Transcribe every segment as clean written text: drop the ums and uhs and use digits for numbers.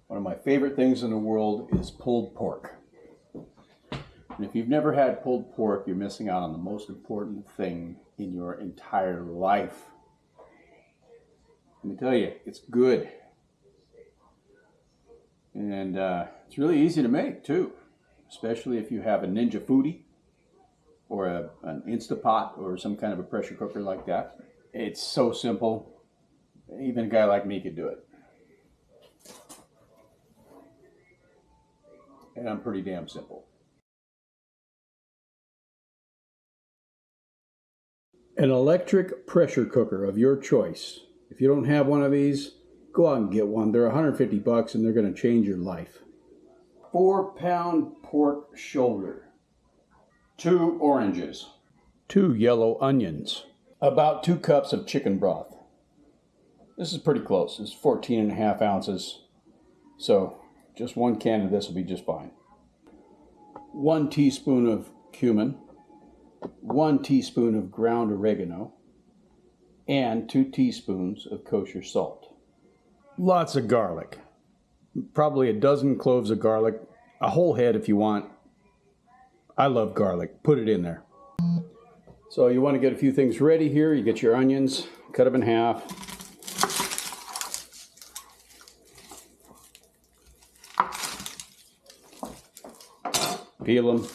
One of my favorite things in the world is pulled pork. And if you've never had pulled pork, you're missing out on the most important thing in your entire life. Let me tell you, it's good. And it's really easy to make too, especially if you have a Ninja Foodie or an Instapot or some kind of a pressure cooker like that. It's so simple. Even a guy like me could do it. And I'm pretty damn simple. An electric pressure cooker of your choice. If you don't have one of these, go out and get one. They're $150 and they're going to change your life. 4-pound pork shoulder. 2 oranges. 2 yellow onions. About 2 cups of chicken broth. This is pretty close. It's 14.5 ounces. So just 1 can of this will be just fine. 1 teaspoon of cumin, 1 teaspoon of ground oregano, and 2 teaspoons of kosher salt. Lots of garlic. Probably a dozen cloves of garlic, a whole head if you want. I love garlic. Put it in there. So you want to get a few things ready here. You get your onions, cut them in half. Peel them.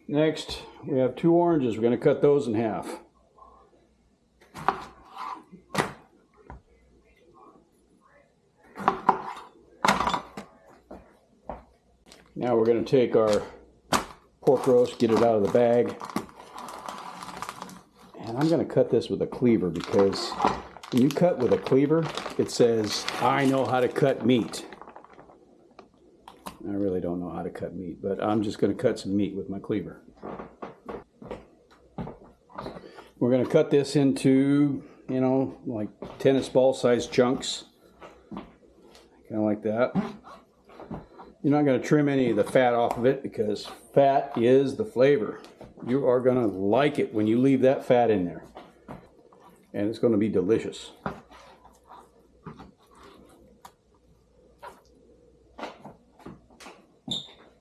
Next, we have 2 oranges. We're going to cut those in half. Now we're going to take our pork roast, get it out of the bag. And I'm going to cut this with a cleaver because when you cut with a cleaver, it says, "I know how to cut meat." I really don't know how to cut meat, but I'm just going to cut some meat with my cleaver. We're going to cut this into, like tennis ball sized chunks. Kind of like that. You're not going to trim any of the fat off of it because fat is the flavor. You are going to like it when you leave that fat in there. And it's going to be delicious.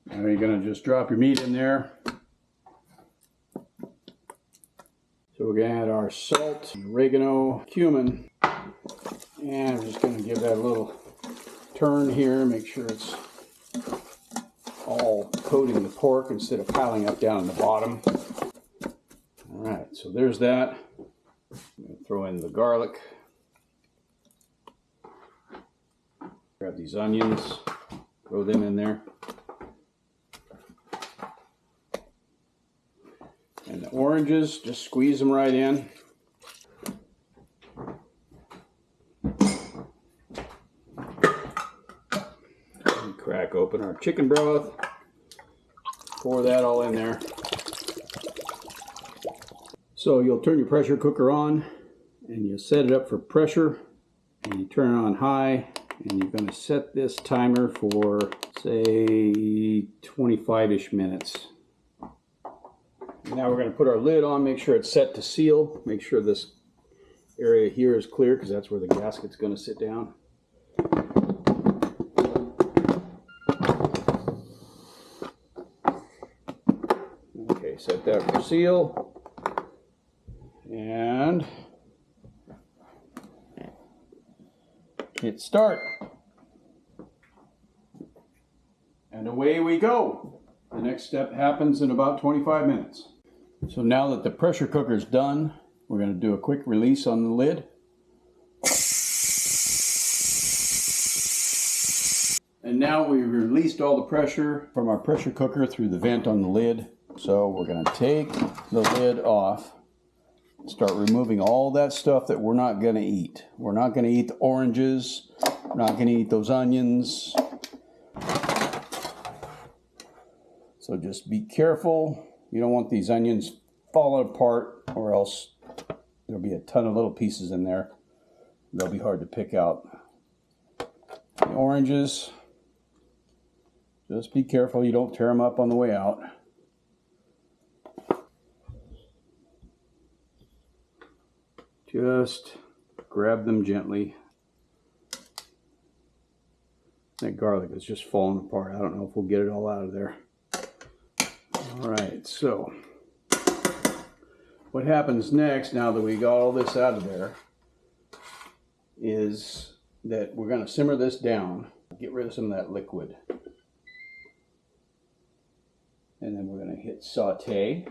Now you're going to just drop your meat in there. So we're going to add our salt, oregano, cumin, and we're just going to give that a little turn here, make sure it's all coating the pork instead of piling up down in the bottom. All right, so there's that. I'm going to throw in the garlic. Grab these onions, throw them in there. And the oranges, just squeeze them right in. And crack open our chicken broth. Pour that all in there. So you'll turn your pressure cooker on and you set it up for pressure and you turn it on high and you're going to set this timer for say 25-ish minutes. Now we're going to put our lid on, make sure it's set to seal. Make sure this area here is clear because that's where the gasket's going to sit down. Okay, set that for seal. And hit start. And away we go. The next step happens in about 25 minutes. So now that the pressure cooker is done, we're going to do a quick release on the lid. And now we've released all the pressure from our pressure cooker through the vent on the lid. So we're going to take the lid off and start removing all that stuff that we're not going to eat. We're not going to eat the oranges. We're not going to eat those onions. So just be careful. You don't want these onions falling apart or else there'll be a ton of little pieces in there. They'll be hard to pick out. The oranges, just be careful you don't tear them up on the way out. Just grab them gently That garlic is just falling apart. I don't know if we'll get it all out of there. All right, so what happens next, now that we got all this out of there, is that we're going to simmer this down, get rid of some of that liquid. And then we're going to hit saute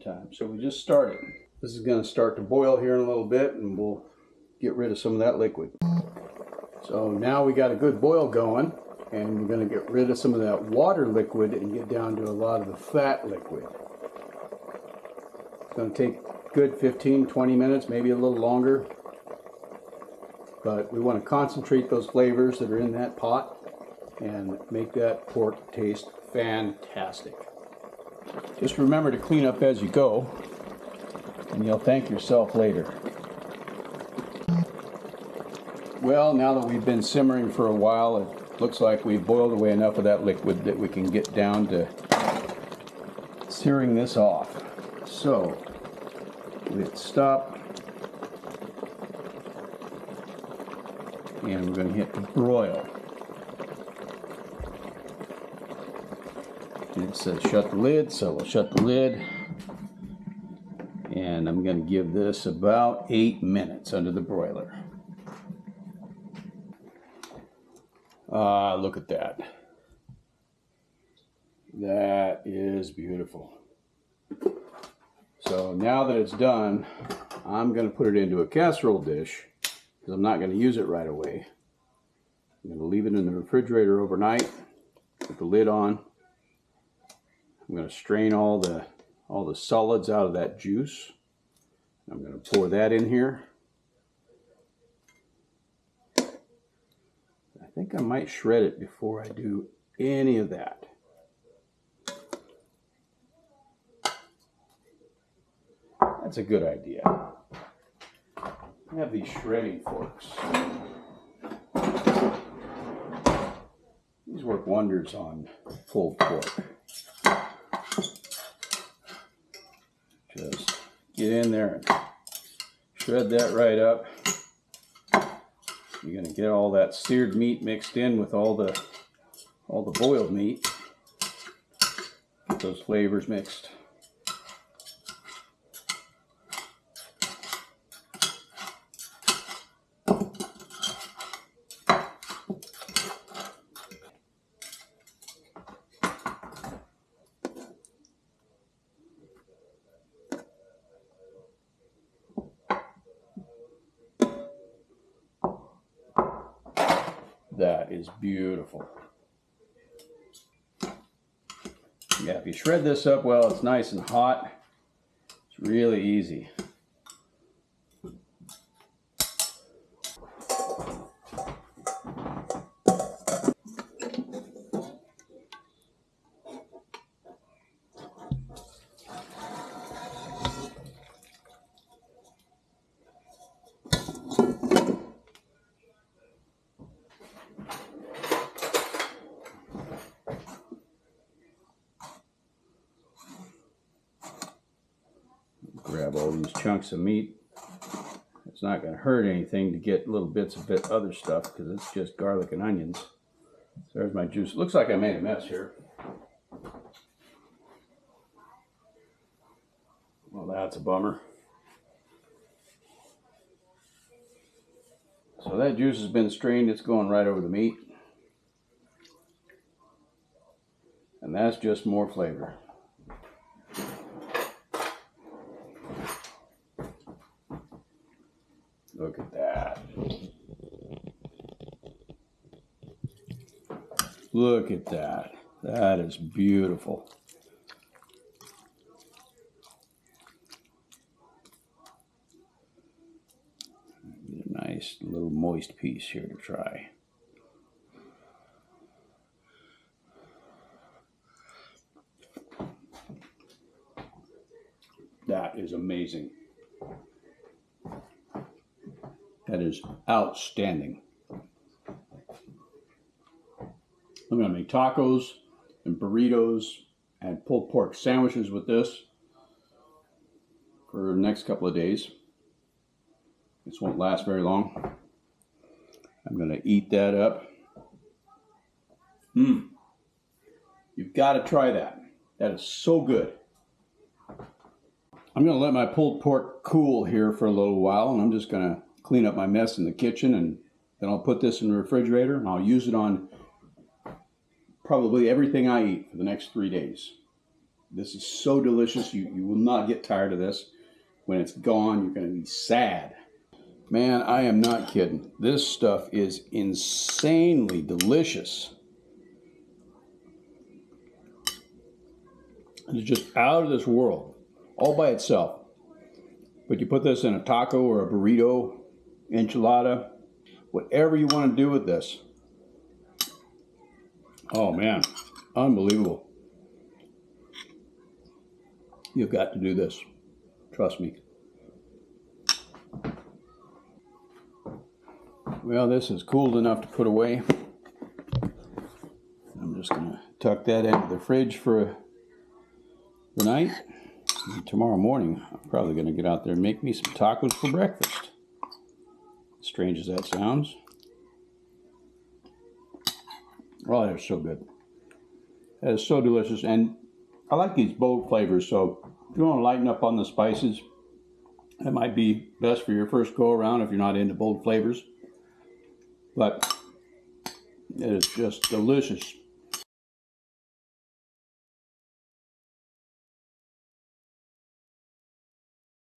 time. So we just started. This is going to start to boil here in a little bit, and we'll get rid of some of that liquid. So now we got a good boil going, and we're going to get rid of some of that water liquid and get down to a lot of the fat liquid. It's going to take a good 15-20 minutes, maybe a little longer. But we want to concentrate those flavors that are in that pot and make that pork taste fantastic. Just remember to clean up as you go, and you'll thank yourself later. Well, now that we've been simmering for a while, it looks like we've boiled away enough of that liquid that we can get down to searing this off. So, we hit stop, and we're going to hit broil. And it says shut the lid, so we'll shut the lid. And I'm going to give this about 8 minutes under the broiler. Look at that. That is beautiful. So now that it's done, I'm going to put it into a casserole dish because I'm not going to use it right away. I'm going to leave it in the refrigerator overnight, put the lid on. I'm going to strain all the solids out of that juice. I'm going to pour that in here. I think I might shred it before I do any of that. That's a good idea. I have these shredding forks. These work wonders on pulled pork. Just get in there and shred that right up. You're going to get all that seared meat mixed in with all the boiled meat. Get those flavors mixed. That is beautiful. Yeah, if you shred this up well, it's nice and hot. It's really easy. Grab all these chunks of meat. It's not going to hurt anything to get little bits of other stuff because it's just garlic and onions. So there's my juice. Looks like I made a mess here. Well, that's a bummer. So that juice has been strained. It's going right over the meat. And that's just more flavor. Look at that. Look at that. That is beautiful. Get a nice little moist piece here to try. That is amazing. That is outstanding. I'm going to make tacos and burritos and pulled pork sandwiches with this for the next couple of days. This won't last very long. I'm going to eat that up You've got to try that. That is so good. I'm going to let my pulled pork cool here for a little while, and I'm just going to clean up my mess in the kitchen, and then I'll put this in the refrigerator, and I'll use it on probably everything I eat for the next 3 days. This is so delicious. You will not get tired of this. When it's gone, you're going to be sad. Man, I am not kidding. This stuff is insanely delicious. It's just out of this world, all by itself. But you put this in a taco or a burrito, enchilada, whatever you want to do with this. Oh man, unbelievable. You've got to do this. Trust me. Well, this is cooled enough to put away. I'm just going to tuck that into the fridge for the night. And tomorrow morning, I'm probably going to get out there and make me some tacos for breakfast. Strange as that sounds. Oh, they're so good. That is so delicious. And I like these bold flavors, so if you want to lighten up on the spices, that might be best for your first go around if you're not into bold flavors. But it is just delicious.